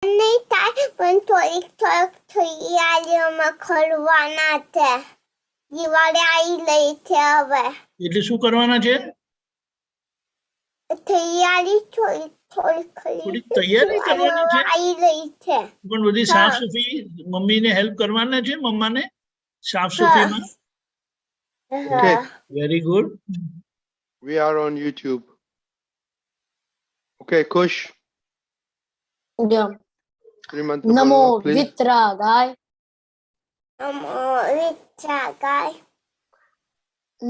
नहीं થાય પણ થોડીક તૈયારીઓમાં કરવાના છે. દિવાળી આવી રહી છે હવે. એટલે શું કરવાના છે? તૈયારી થોડી તૈયારી કરવાની છે. આવી રહી છે. પણ બધી સાફ સફાઈ મમ્મીને હેલ્પ કરવાના છે, મમ્માને સાફ સફાઈમાં. Okay, very good. we are on YouTube. Okay, Kush. Yeah. Srimantra Namo Bolna, please. Vitragai. નમો વિચાગાય.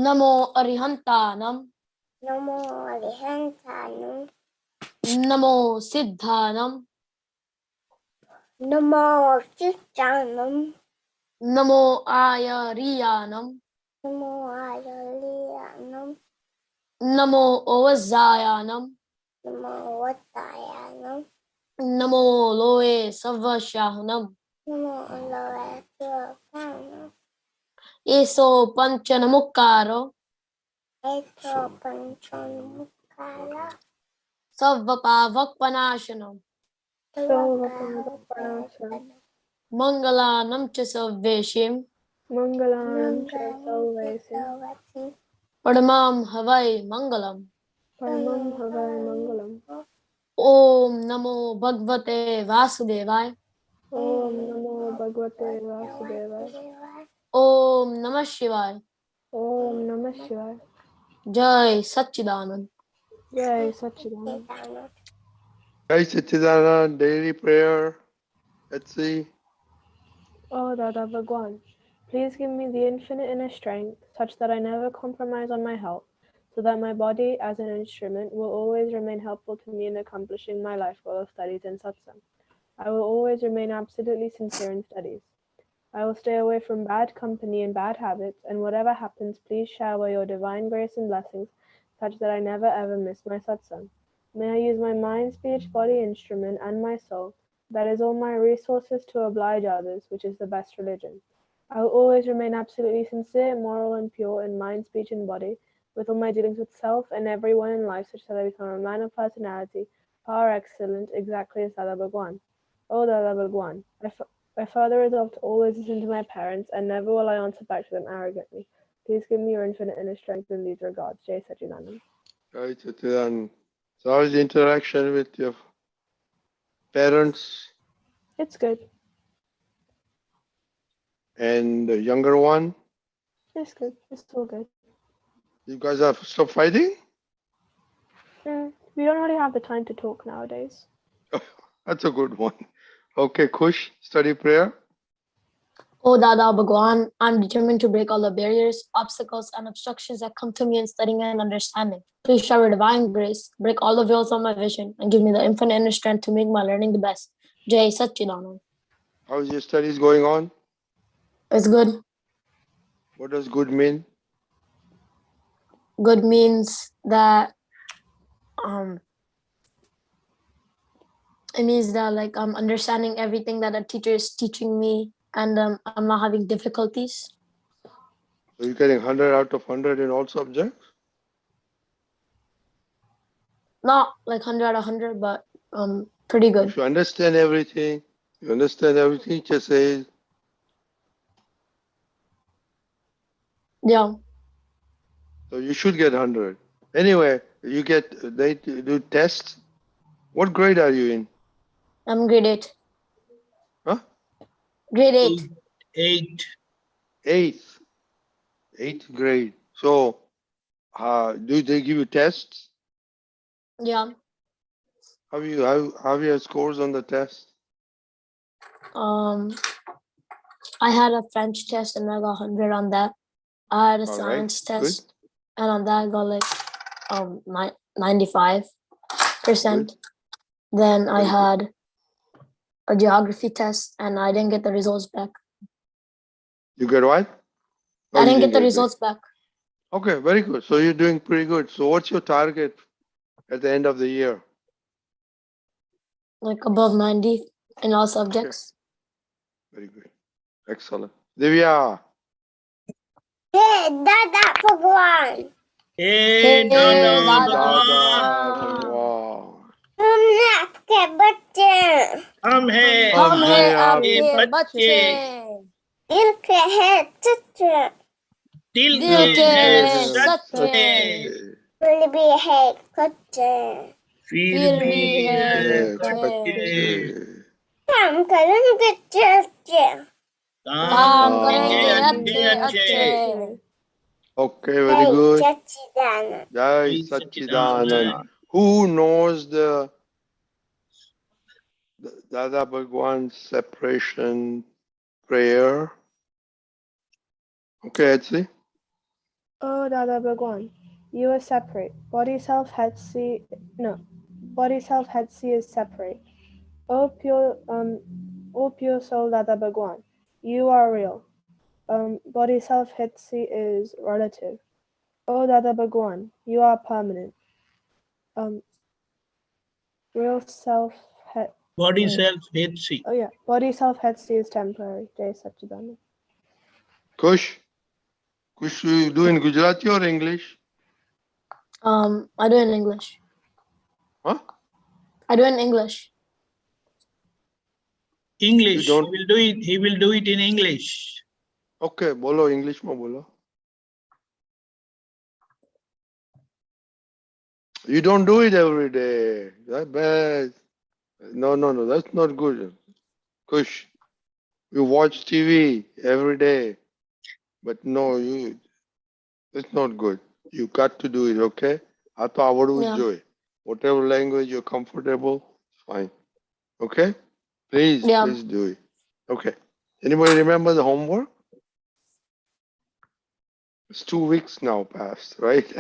Namo Arihantanam. નમો અરિહંતાનું. Namo Siddhanam. નમો ચિત્તાનમ. Namo Ayariyanam. નમો આયલિયાનમ. Namo Ovazayanam. નમો વતાયાનમ. Namo Loe Savashahanam. નમો લવેત્વકાનમ. Eso Panchanamukaro. એતો પંચમુખાલા. Savvapavakpanashanam. Mangalanam cha Savveshim. Mangalam Chaitavesi. Padamam Havai Mangalam. Paramam Havai Mangalam. Om Namo Bhagavate Vasudevai. Om Namo Bhagavate Vasudevaya. Om Namah Shivaya. Om Namah Shivaya. Jai Satchidanand. Jai Satchidanand. Jai Satchidanand, daily prayer. Let's see. Oh Dada Bhagwan, please give me the infinite inner strength such that I never compromise on my health, so that my body as an instrument will always remain helpful to me in accomplishing my life goal of studies and satsang. I will always remain absolutely sincere in studies. I will stay away from bad company and bad habits, and whatever happens, please shower your divine grace and blessings such that I never ever miss my satsang. May I use my mind, speech, body, instrument, and my soul, that is all my resources, to oblige others, which is the best religion. I will always remain absolutely sincere, moral, and pure in mind, speech, and body, with all my dealings with self and everyone in life, such that I become a man of personality, par excellence, exactly as Dada Bhagwan. Oh Dada Bhagwan, I further resolve to always listen to my parents, and never will I answer back to them arrogantly. Please give me your infinite inner strength in these regards. Jai Satchidanand. Jai Satchidanand. So how is the interaction with your parents It's good. and the younger one? It's good. It's all good. You guys have stopped fighting? We don't really have the time to talk nowadays. That's a good one. Okay, Kush, study prayer. Oh Dada Bhagwan, I'm determined to break all the barriers, obstacles, and obstructions that come to me in studying and understanding. Please shower divine grace, break all the veils of my vision, and give me the infinite inner strength to make my learning the best. Jai Satchidanand. How's your studies going on? It's good. What does good mean? Good means that it means that like I'm understanding everything that a teacher is teaching me, and I'm not having difficulties. So you're getting 100 out of 100 in all subjects? Not like 100 out of 100, but pretty good. If you understand everything, teacher says. Yeah. So you should get 100. Anyway, they do tests. What grade are you in? I'm grade 8. Huh? Grade 8. 8. Eighth grade. So, do they give you tests? Yeah. How your scores on the test? I had a French test and I got 100 on that. I had a science test, good. and on that I got like 95%. Then I had a geography test and I didn't get the results back. You get what? I didn't get the results back. Okay, very good. So you're doing pretty good. So what's your target at the end of the year? Like above 90 in all subjects. Okay. Very good. Excellent. Divya. Hey Dada Bhagwan. Hey Dada Dada Bhagwan. Wow. તમને के बच्चे हम है हम हम हैं है आपके आपके बच्चे, बच्चे, दिल के है सच्चे, दिल दिल के के है है सच्चे, सच्चे, दिल भी है कच्चे, फिर फिर भी भी है है कच्चे। कच्चे। काम करेंगे अच्छे, काम काम करेंगे करेंगे अच्छे अच्छे अच्छे। अच्छे। Okay, very good. सच्चिदानंद। Jai जय Satchidanand. Sachchidanand. Who knows the Dada Bhagwan separation prayer? Okay, Etsi. Oh, Dada Bhagwan, you are separate. Body, self, head, see. No, body, self, head, see is separate. Oh pure soul, Dada Bhagwan, you are real. Body, self, head, see is relative. Oh, Dada Bhagwan, you are permanent. Real self, head. Body, Wait. self, head, see. Oh yeah, body, self, head, see is temporary. Jai Satchidanand. Kush. Kush, you do in Gujarati or English? I do in English. Huh? I do in English. English. You don't- He will do it. He will do it in English. Okay, bolo English में bolo. You don't do it every day. That's bad. No, that's not good. Kush, you watch TV every day, but no, it's not good. You got to do it, okay? I thought what would Yeah. joy. Whatever language you're comfortable, fine. Okay? Please Yeah. do it. Okay. Anybody remember the homework? It's 2 weeks now past, right?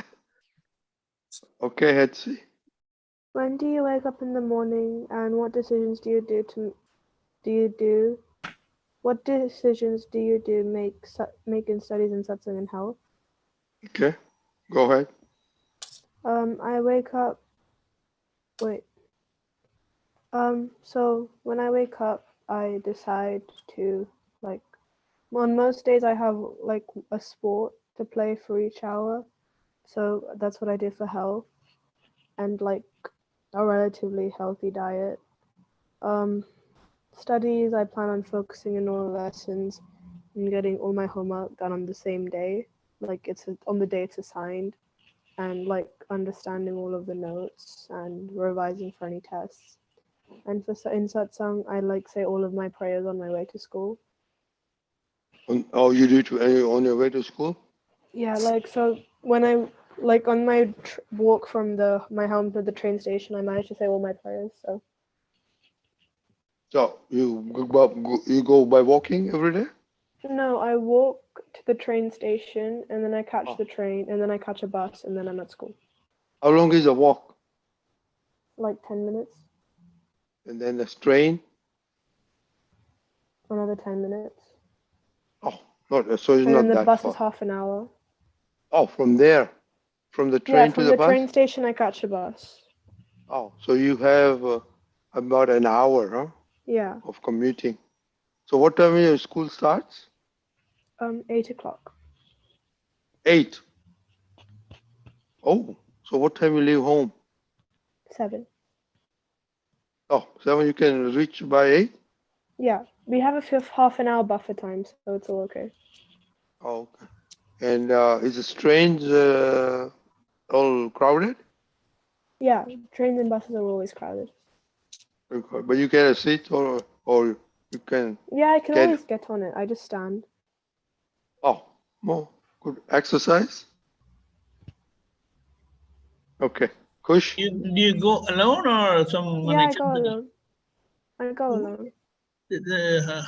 Okay, Hetzi. When do you wake up in the morning, and what decisions do you do? What decisions do you do make in studies in satsang and health? Okay, go ahead. I wake up. Wait. So when I wake up, I decide to like. On most days, I have like a sport to play for each hour, so that's what I do for health, and like a relatively healthy diet. Studies, I plan on focusing in all lessons and getting all my homework done on the same day, like on the day it's assigned, and like understanding all of the notes and revising for any tests. And in satsang, I like say all of my prayers on my way to school. Oh, you do it on your way to school? Yeah, like so when I like on my walk from my home to the train station, I managed to say all my prayers. So you go by walking every day? No, I walk to the train station and then I catch Oh. the train and then I catch a bus and then I'm at school. How long is the walk? Like 10 minutes, And then the train? another 10 minutes. Oh, not so it's And not then the that bus far. is half an hour. Oh, from there, from the train Yeah, to from the the bus. train station I catch a bus. Oh, so you have about an hour, huh, Yeah, of commuting. So what time your school starts? 8 o'clock. 8. Oh, so what time you leave home? 7. Oh, 7. You can reach by 8. Yeah, we have a half an hour buffer time, so it's all okay. Oh, okay. And is the trains all crowded? Yeah, trains and buses are always crowded. But you get a seat or you can. Yeah, I can Get- always get on it. I just stand. Oh, more good exercise. Okay, Kush. Do you go alone or some? Yeah, I go alone. I go alone.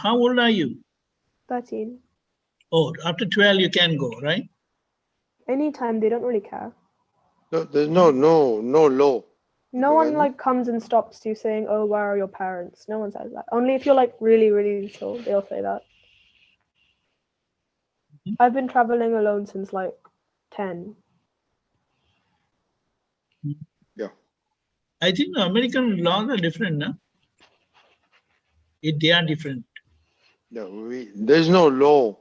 How old are you? 13. Oh, after 12 you can go, right? Anytime, they don't really care. No, there's no law. No one like comes and stops you saying, "Oh, where are your parents?" No one says that. Only if you're like really, really chill, they'll say that. I've been traveling alone since like 10. Yeah. I think the American laws are different, no? They are different. No, there's no law.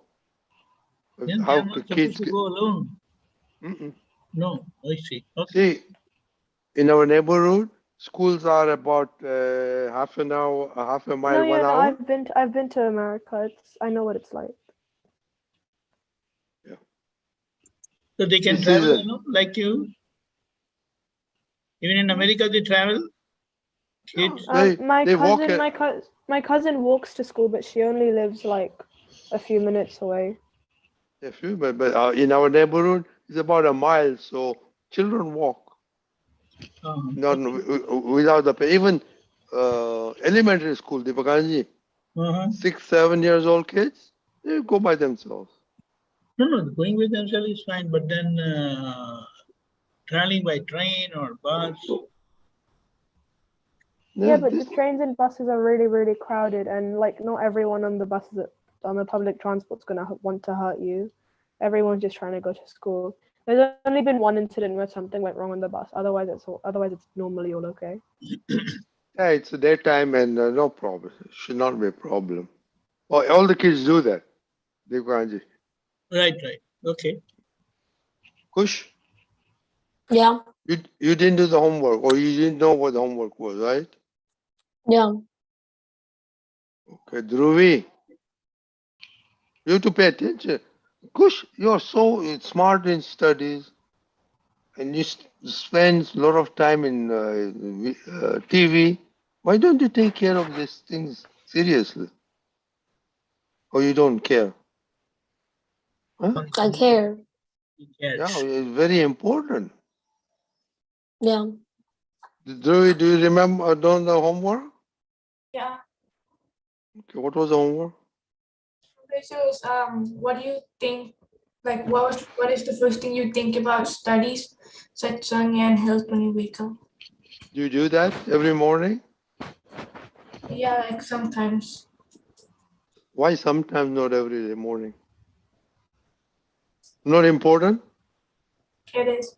Then they How are not kids supposed to go alone. Mm-mm. No, I see. Okay. See, in our neighborhood, schools are about half an hour, half a mile, No, yeah, 1 hour. I've been to America. I know what it's like. So they can This travel, is like you. Even in America, they travel. Kids. My cousin walks to school, but she only lives like a few minutes away. a few, but in our neighborhood, it's about a mile, so children walk. Not without the pay. Even elementary school, Deepakanandji, 6, 7 years old kids, they go by themselves. No, going with themselves is fine, but then traveling by train or bus. Yeah, but the trains and buses are really, really crowded, and like not everyone on the buses on the public transport's gonna want to hurt you. Everyone's just trying to go to school. There's only been one incident where something went wrong on the bus. Otherwise, it's normally all okay. Yeah, it's daytime and no problem. It should not be a problem. Oh, all the kids do that, Deepakanandji. Right. Okay. Kush, Yeah. you didn't do the homework, or you didn't know what the homework was, right? Yeah. Okay, Dhruvi, you have to pay attention. Kush, you're so smart in studies, and you spend a lot of time in TV. Why don't you take care of these things seriously? Or you don't care? Huh? I care. Yeah, it's very important. Yeah. Do you remember doing the homework? Yeah. Okay, what was the homework? Okay, so what do you think? Like, what is the first thing you think about studies, satsang, and health when you wake up? Do you do that every morning? Yeah, like sometimes. Why sometimes not every day morning? Not important? It is.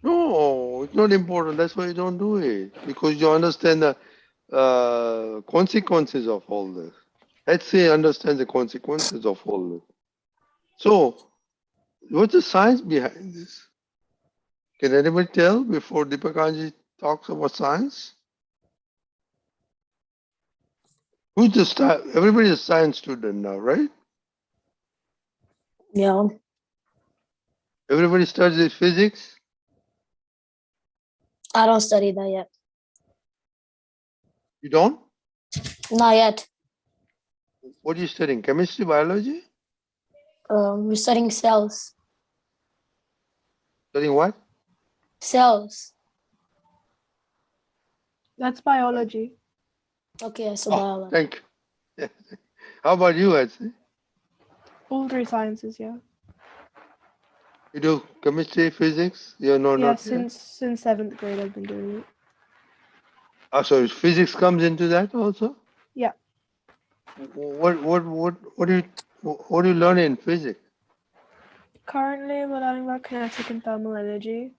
No, it's not important. That's why you don't do it. Because you understand the consequences of all this. Let's say understand the consequences of all this. So, what's the science behind this? Can anybody tell before Deepakanandji talks about science? Everybody's a science student now, right? Yeah. Everybody studies physics. I don't study that yet. You don't? Not yet. What are you studying? Chemistry, biology? We're studying cells. Studying what? Cells. That's biology. Okay, so Oh, biology. thank you. How about you, Edsi? All three sciences, yeah. You do chemistry, physics? Yeah, not since 7th grade I've been doing it. Oh, so physics comes into that also? Yeah. What do you learn in physics? Currently, we're learning about kinetic and thermal energy.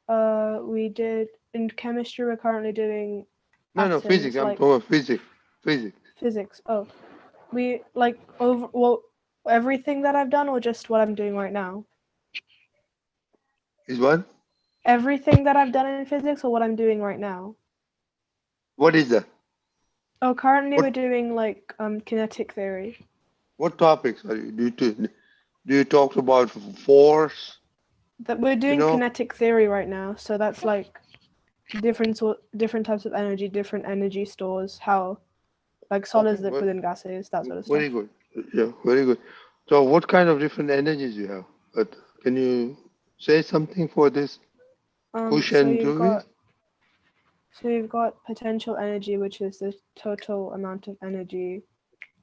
We did in chemistry. We're currently doing No, physics. I'm talking about physics. Physics. Oh, we like everything that I've done, or just what I'm doing right now? Is what? Everything that I've done in physics, or what I'm doing right now? What is that? Oh, currently we're doing like kinetic theory. What topics are you do you talk about force? That we're doing kinetic theory right now, so that's like different types of energy, different energy stores, how like solids, liquid, and gases, that sort of stuff. Very good. Yeah, very good. So, what kind of different energies you have? But can you say something for this? Kush and Dhruvi? So you've got potential energy, which is the total amount of energy,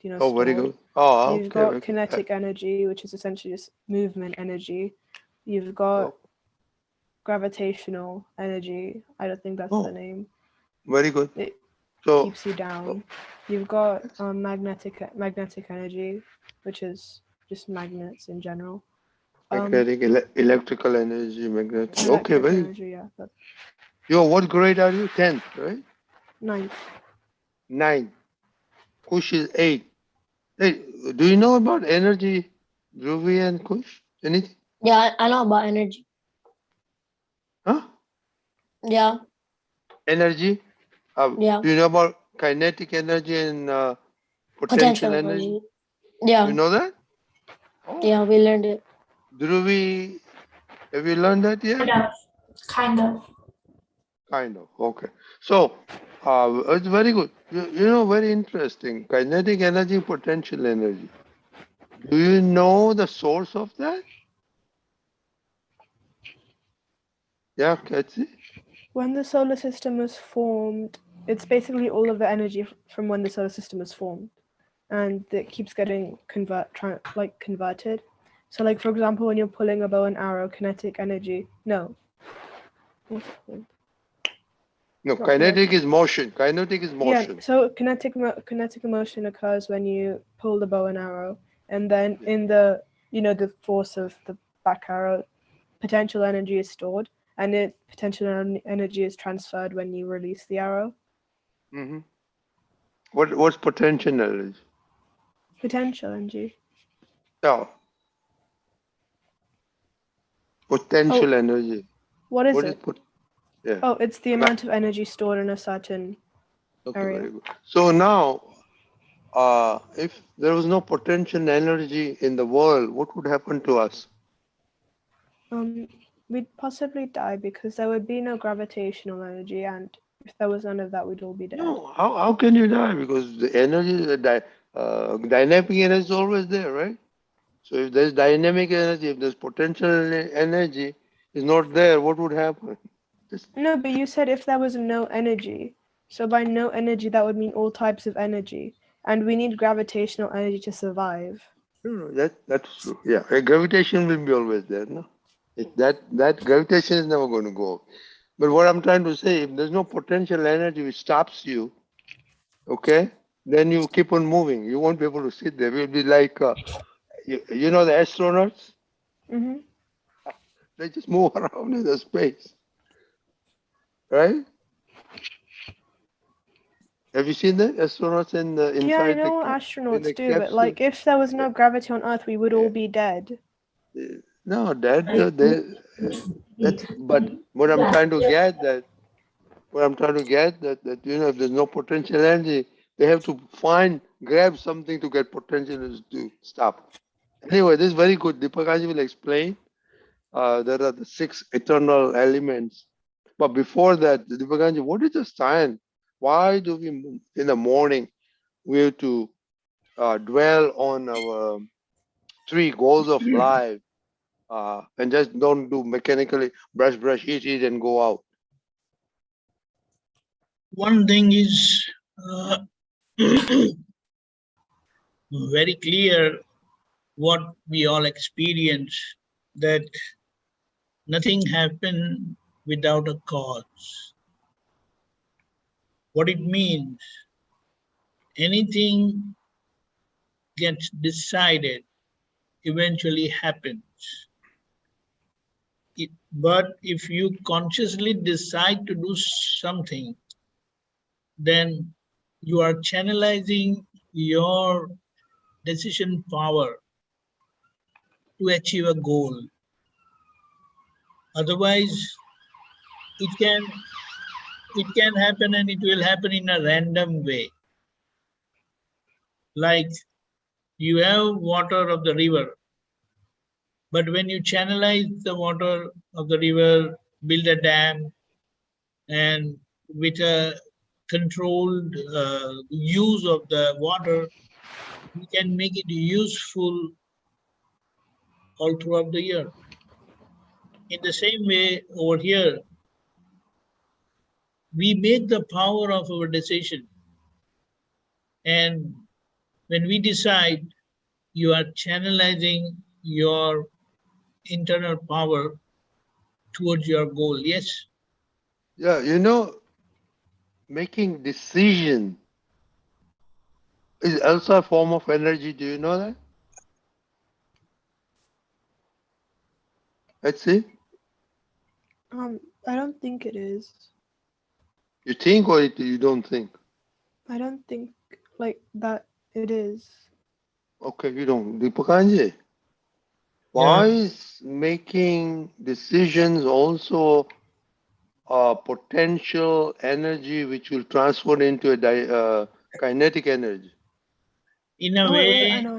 Oh, stored. very good. Oh, You've got kinetic energy, which is essentially just movement energy. You've got gravitational energy. I don't think that's the name. Very good. It So keeps you down. You've got magnetic energy, which is just magnets in general. magnetic, electrical energy, magnetic. Electric Okay, very. energy, yeah. Yo, what grade are you? 10th, right? 9th. 9. Kush is 8. Hey, do you know about energy, Dhruvi and Kush? Anything? Yeah, I know about energy. Huh? Yeah. energy. Yeah. Do you know about kinetic energy and potential energy? Yeah. You know that? Oh, Yeah, we learned it. Dhruvi, have you learned that yet? Kind of. Kind of. Okay. So, it's very good. You know, very interesting. Kinetic energy, potential energy. Do you know the source of that? Yeah, Kathy? When the solar system was formed, it's basically all of the energy from when the solar system was formed, and it keeps getting converted. So, like for example, when you're pulling a bow and arrow, kinetic energy. No. What's it called? No, Not kinetic is motion. Kinetic is motion. Yeah. So kinetic motion occurs when you pull the bow and arrow, and then in the the force of the back arrow, potential energy is stored, and potential energy is transferred when you release the arrow. Mm-hmm. What's potential energy? Potential energy. No. Potential energy. What is What it? is yeah. Oh, it's the amount of energy stored in a certain Okay, area. very good. So now, if there was no potential energy in the world, what would happen to us? We'd possibly die because there would be no gravitational energy, and if there was none of that, we'd all be dead. No, how can you die? Because the energy, dynamic energy is always there, right? So if there's dynamic energy, if there's potential energy is not there, what would happen? No, but you said if there was no energy. So by no energy, that would mean all types of energy, and we need gravitational energy to survive. No, that's true. Yeah, gravitation will be always there, no? That gravitation is never going to go. But what I'm trying to say, if there's no potential energy which stops you, okay, then you keep on moving. You won't be able to sit there. You'll be like, you know, the astronauts. Mm-hmm. They just move around in the space, right? Have you seen that astronauts in the inside Yeah, I know in astronauts the do, but capsule? like if there was no gravity on Earth, we would all Yeah. be dead. No, that's. But what I'm trying to get that you know, if there's no potential energy, they have to grab something to get potential energy to stop. Anyway, this is very good. Deepakanji will explain. There are the 6 eternal elements. But before that, Deepakanji, what is the science? Why do we, in the morning, we have to dwell on our 3 goals of life and just don't do mechanically brush, eat, and go out? One thing is very clear what we all experience, that nothing happens without a cause. What it means, anything gets decided eventually happens. But if you consciously decide to do something, then you are channelizing your decision power to achieve a goal. Otherwise, it can happen, and it will happen in a random way. Like you have water of the river, but when you channelize the water of the river, build a dam, and with a controlled use of the water, we can make it useful all throughout the year. In the same way, over here, we make the power of our decision. And when we decide, you are channelizing your internal power towards your goal. Yes? Yeah, you know, making decision is also a form of energy. Do you know that? Let's see. I don't think it is. You think or you don't think? I don't think like that it is. Okay, you don't. Deepakanji, why is making decisions also potential energy which will transform into a kinetic energy. In a Oh, wait, way, I know.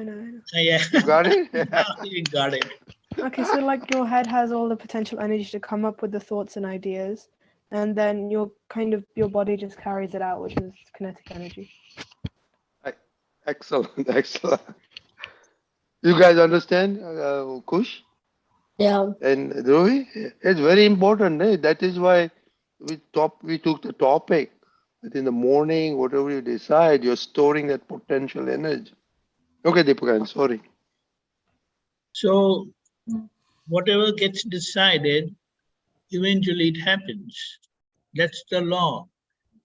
yeah, You got it? now you got it. Okay, so like your head has all the potential energy to come up with the thoughts and ideas, and then your body just carries it out, which is kinetic energy. Excellent, excellent. You guys understand, Kush Yeah. and Dhruvi? It's very important. Eh? That is why we took the topic that in the morning, whatever you decide, you're storing that potential energy. Okay, Deepakan, sorry. So whatever gets decided, eventually it happens. That's the law.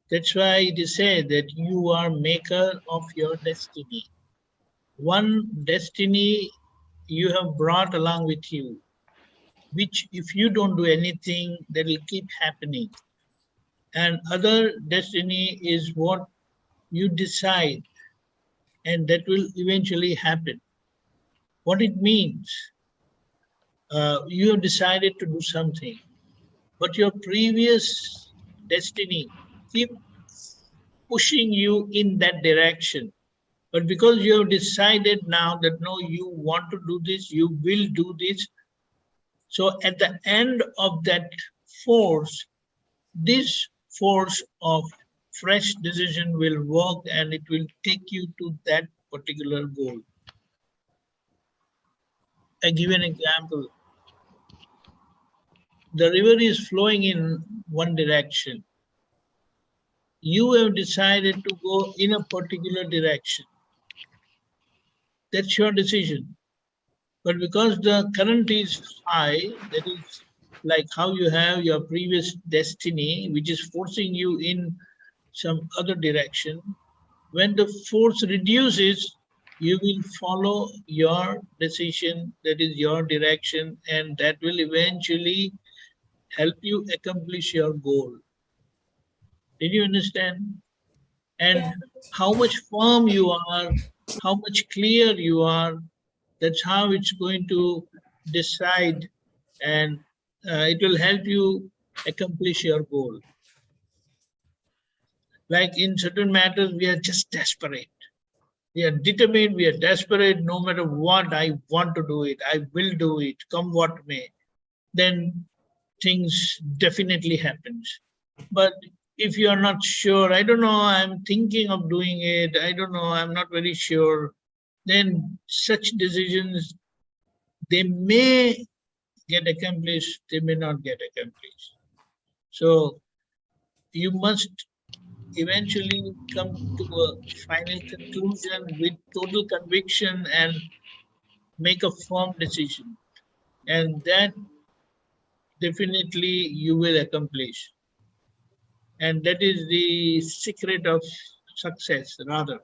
That's why it is said that you are maker of your destiny. One destiny you have brought along with you, which if you don't do anything, that will keep happening. And other destiny is what you decide, and that will eventually happen. What it means, you have decided to do something, but your previous destiny keeps pushing you in that direction. But because you have decided now that no, you want to do this, you will do this. So at the end of that force, this force of fresh decision will work and it will take you to that particular goal. I give an example. The river is flowing in one direction. You have decided to go in a particular direction. That's your decision. But because the current is high, that is like how you have your previous destiny, which is forcing you in some other direction. When the force reduces, you will follow your decision, that is your direction, and that will eventually help you accomplish your goal. Did you understand? And how much firm you are, how much clear you are, that's how it's going to decide, and it will help you accomplish your goal. Like in certain matters, we are just desperate. We are determined, we are desperate, no matter what, I want to do it, I will do it, come what may. Then things definitely happens. But if you are not sure, I don't know, I'm thinking of doing it, I don't know, I'm not very sure, then such decisions, they may get accomplished, they may not get accomplished. So you must eventually come to a final conclusion with total conviction and make a firm decision. And that definitely you will accomplish. And that is the secret of success, rather.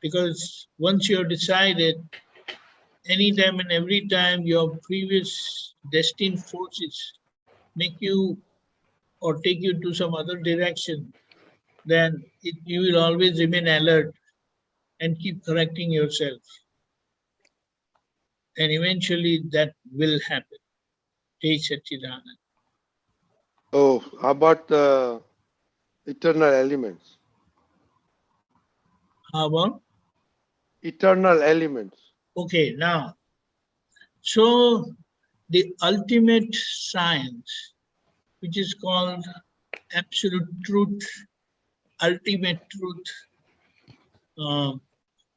Because once you're decided, anytime and every time your previous destined forces make you or take you to some other direction, then you will always remain alert and keep correcting yourself. And eventually that will happen. Jai Satchidanand. Oh, how about the eternal elements? How about? Eternal elements. Okay, now, so the ultimate science, which is called absolute truth, ultimate truth,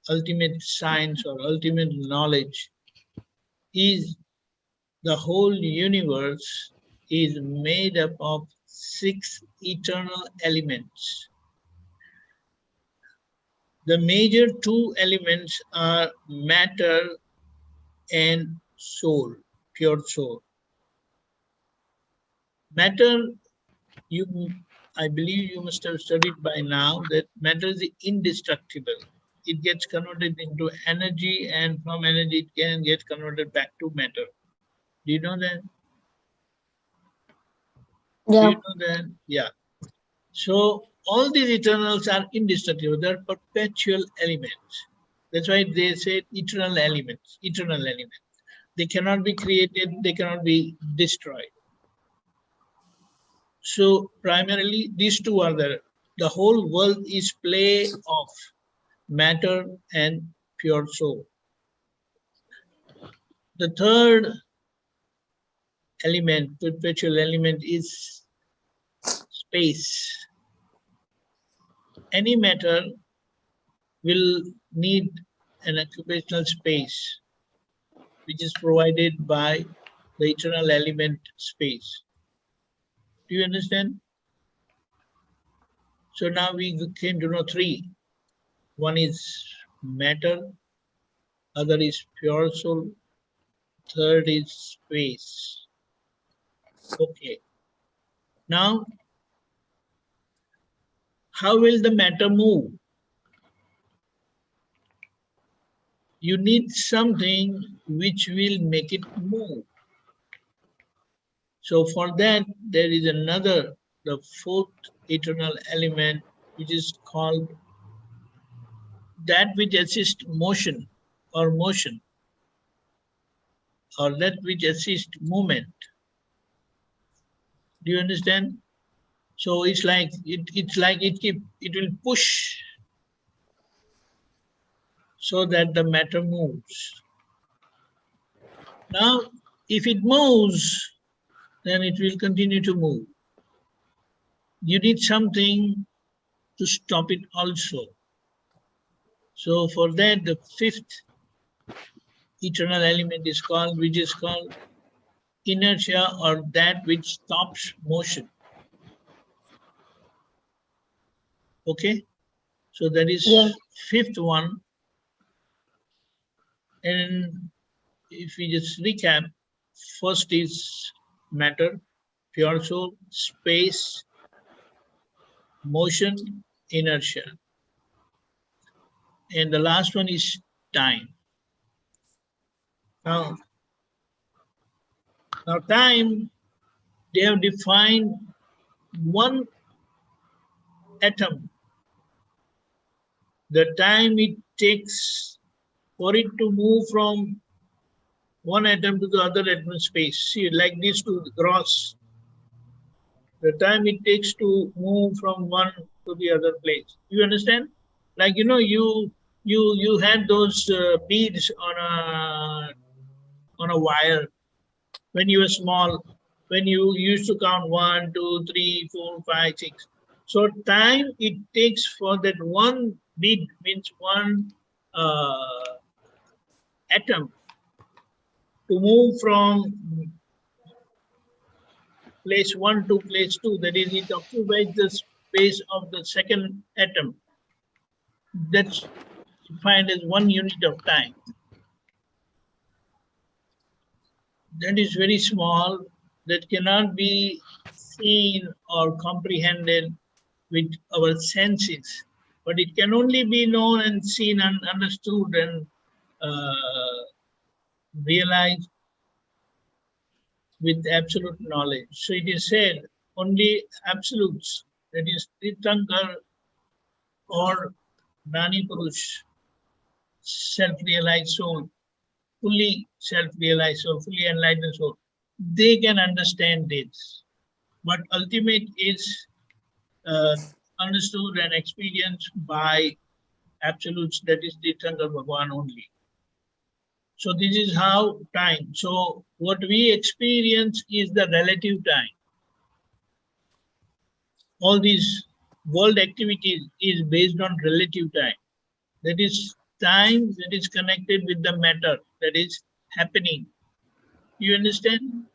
ultimate science or ultimate knowledge, is the whole universe is made up of 6 eternal elements. The major 2 elements are matter and soul, pure soul. Matter, I believe you must have studied by now that matter is indestructible. It gets converted into energy, and from energy it can get converted back to matter. Do you know that? Yeah. Do you know that? Yeah. So all these eternals are indestructible. They're perpetual elements. That's why they say eternal elements, eternal elements. They cannot be created, they cannot be destroyed. So primarily these two are there. The whole world is play of matter and pure soul. The third element, perpetual element, is space. Any matter will need an occupational space, which is provided by the eternal element space. Do you understand? So now we came to know three. One is matter, other is pure soul, third is space. Okay. Now, how will the matter move? You need something which will make it move. So for that, there is another, the fourth eternal element, which is called that which assists motion, or that which assists movement. Do you understand? So it's like it will push so that the matter moves. Now, if it moves, then it will continue to move. You need something to stop it also. So for that, the fifth eternal element is called, which is called inertia, or that which stops motion. Okay? So that is fifth one. And if we just recap, first is matter, pure soul, space, motion, inertia. And the last one is time. Now time, they have defined one atom, the time it takes for it to move from one atom to the other atom space. See, like these two gross, the time it takes to move from one to the other place. You understand? Like, you know, you had those beads on a wire when you were small, when you used to count 1, 2, 3, 4, 5, 6. So time it takes for that one bead, means one atom, to move from place 1 to place 2, that is, it occupies the space of the second atom. That's defined as 1 unit of time. That is very small, that cannot be seen or comprehended with our senses, but it can only be known and seen and understood and realized with absolute knowledge. So it is said only absolutes, that is Tirthankar or Nani Purush, self-realized soul, fully self-realized soul, fully enlightened soul, they can understand this. But ultimate is understood and experienced by absolutes, that is Tirthankar Bhagwan only. So this is how time. So what we experience is the relative time. All these world activities is based on relative time. That is time that is connected with the matter that is happening. You understand?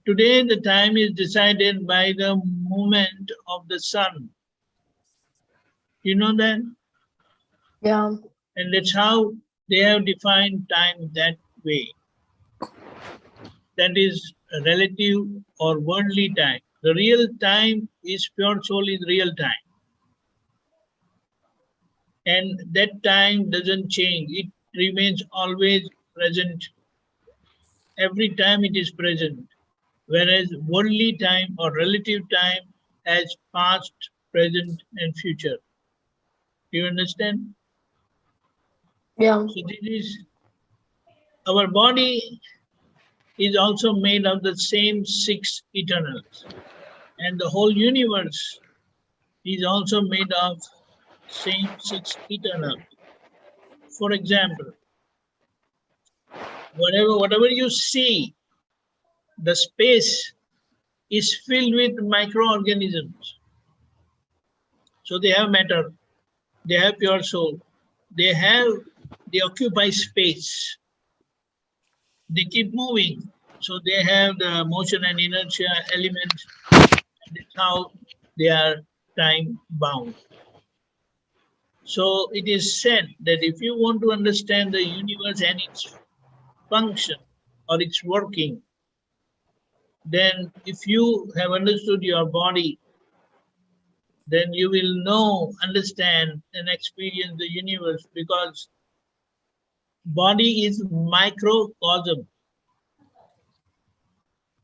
Today the time is decided by the movement of the sun. You know that? Yeah. And that's how they have defined time that way. That is relative or worldly time. The real time is pure soul is real time. And that time doesn't change. It remains always present. Every time it is present. Whereas worldly time or relative time has past, present, and future. Do you understand? Yeah. So this is, our body is also made of the same 6 eternals. And the whole universe is also made of same 6 eternals. For example, whatever you see, the space is filled with microorganisms. So they have matter, they have pure soul, they occupy space, they keep moving. So they have the motion and inertia elements. That's how they are time bound. So it is said that if you want to understand the universe and its function or its working, then if you have understood your body, then you will know, understand, and experience the universe, because body is microcosm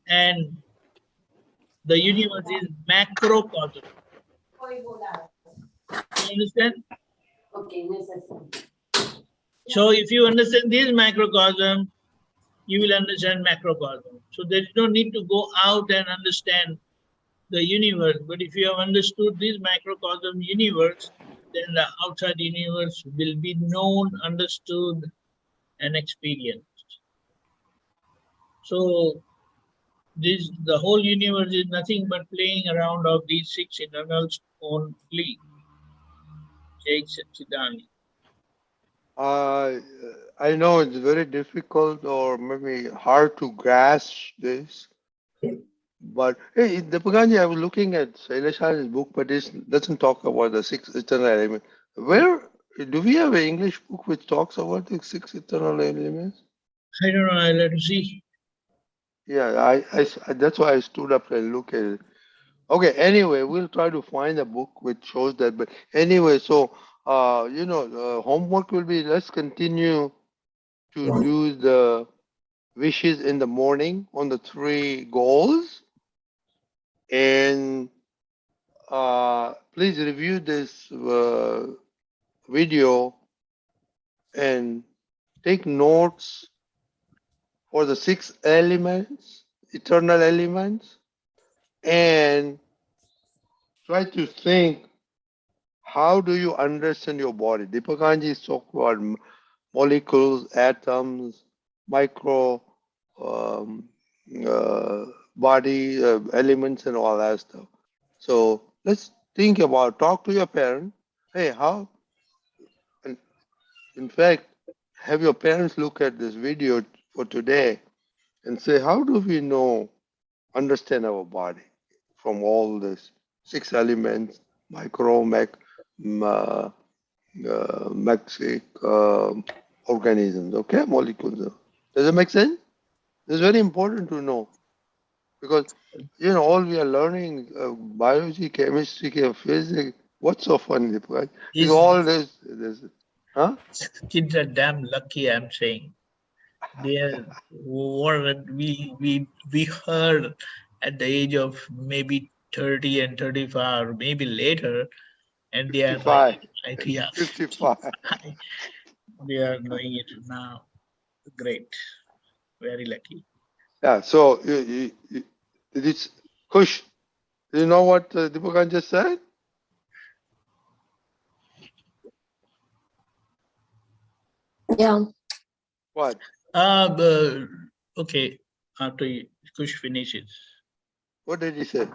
and the universe is macrocosm. You understand? So if you understand this microcosm, you will understand macrocosm. So there is no need to go out and understand the universe. But if you have understood this microcosm universe, then the outside universe will be known, understood, and experienced. So the whole universe is nothing but playing around of these 6 eternals only. Jai Satchidani. I know it's very difficult or maybe hard to grasp this, but hey, Deepakanandji, I was looking at Shailash's book, but it doesn't talk about the 6 eternal elements. Where do we have an English book which talks about the 6 eternal elements? I don't know, I'll have to see. Yeah, that's why I stood up and looked at it. Okay, anyway, we'll try to find a book which shows that. But anyway, so, homework will be, let's continue to do the wishes in the morning on the 3 goals. And please review this video and take notes for the 6 elements, eternal elements, and try to think, how do you understand your body? Deepakanandji is talking about molecules, atoms, micro body elements and all that stuff. So let's think about, talk to your parent. Hey, how? And in fact, have your parents look at this video for today and say, how do we know, understand our body from all this 6 elements, micro, maxic organisms, okay, molecules. Does it make sense? It's very important to know, because all we are learning, biology, chemistry, physics. What's so funny? Right? It's all this, huh? Kids are damn lucky, I'm saying. They are what we heard at the age of maybe 30 and 35, or maybe later, and they are 55. like, yeah, 55. they are knowing it now. Great, very lucky. Yeah. So it's Kush. Do you know what Deepakanandji just said? Yeah. What? Okay, after Kush finishes. What did he say?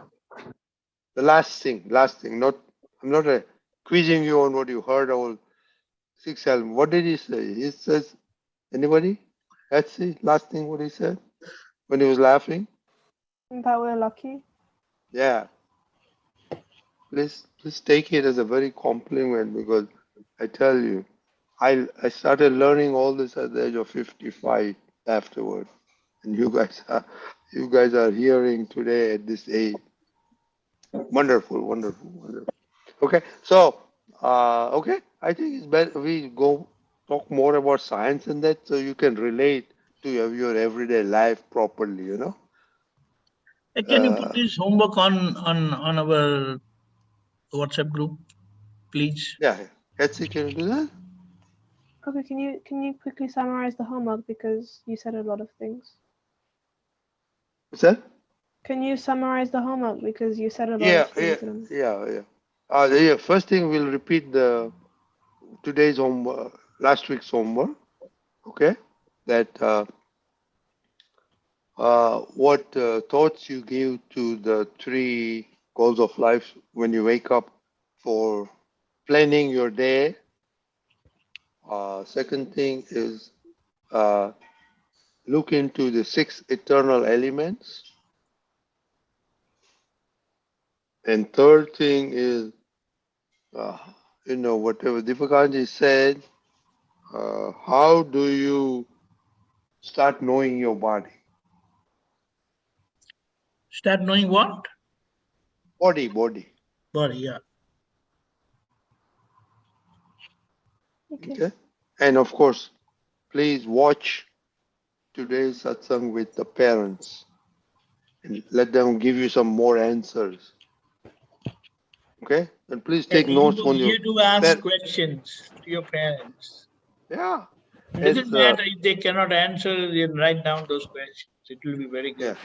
The last thing. Not, I'm not quizzing you on what you heard all 6 elements. What did he say? He says, anybody? Let's see. Last thing what he said when he was laughing. That we're lucky. Yeah. Please take it as a very compliment, because I tell you, I started learning all this at the age of 55 afterward, and you guys are hearing today at this age. Wonderful. Okay, so okay, I think it's better we go talk more about science and that, so you can relate to your everyday life properly. Can you put this homework on our WhatsApp group, please? Yeah, Etsy, can you do that? Okay, can you quickly summarize the homework, because you said a lot of things? What's that? Can you summarize the homework because you said a lot Yeah, of things to them? yeah. First thing, we'll repeat the today's homework, last week's homework. Okay, that what thoughts you give to the 3 goals of life when you wake up for planning your day. Second thing is look into the 6 eternal elements. And third thing is, whatever Deepakanandji said, how do you start knowing your body? Start knowing what? Body. Body, yeah. Okay. And of course, please watch today's satsang with the parents and let them give you some more answers. Okay? And please take notes on your... You do ask questions to your parents. Yeah. It doesn't matter if they cannot answer, you write down those questions. It will be very good. Yeah.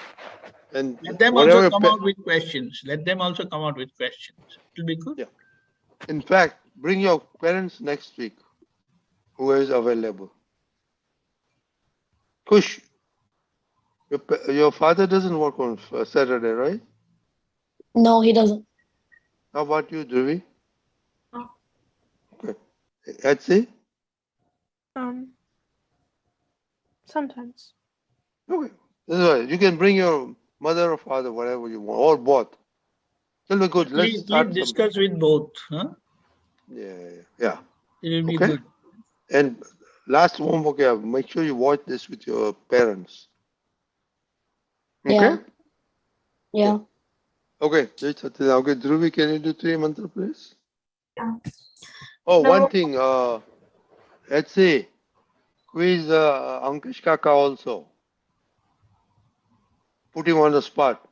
And let them also come out with questions. Let them also come out with questions. It will be good. Yeah. In fact, bring your parents next week, who is available. Kush, your father doesn't work on Saturday, right? No, he doesn't. How about you, Dhruvi? No. Okay. Etsy? Sometimes. Okay. That's all right. You can bring your mother or father, whatever you want, or both. It'll be good. Let's start. Please discuss with both. Huh? Yeah. It will be good. And last homework, make sure you watch this with your parents. Okay? Yeah. Okay. Okay, Dhruvi, can you do 3 mantra, please? Yeah. Oh, No. one thing, let's see. Quiz Ankush Kaka also. Put him on the spot.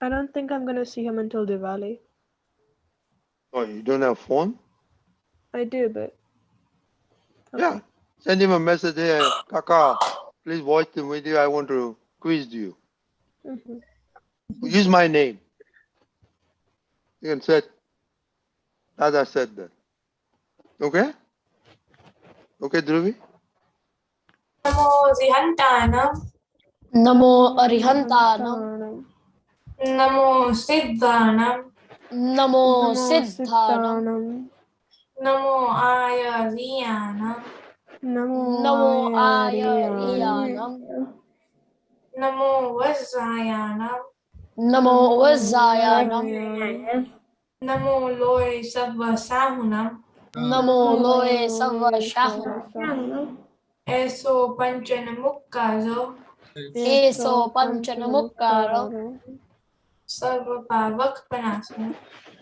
I don't think I'm going to see him until Diwali. Oh, you don't have phone? I do, but... Okay. Yeah. Send him a message. Hey, Kaka, please watch the video. I want to quiz you. Mm-hmm. Use my name. You can say, Dada said that. Okay? Okay, Dhruvi? Namo Zihantanam. Namo Arihantanam. Namo Siddhanam. Namo Siddhanam. Namo Ayariyanam. Namo Ayariyanam. Namo Vajrayanam. Namo Vajrayanam. Namo Loe Sattva Sahunam. Namo Loe Sattva Sahunam. Eso Panchanamukkazo. Eso Panchanamukkaro. Sarva Pavak Panasana.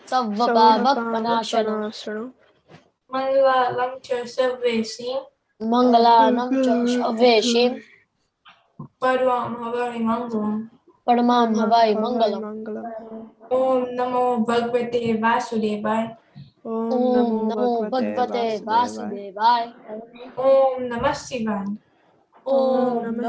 Savvapavak Panashana. Mangala Lamcha Savvesi. Mangalanam cha Shaveshim. Parvam Havari Mangalam. Paramam Havai Mangalam. Om Namo Bhagavate Vasudevaya. Om Namo Bhagavate Vasudevaya. Om Namah Shivaya. Om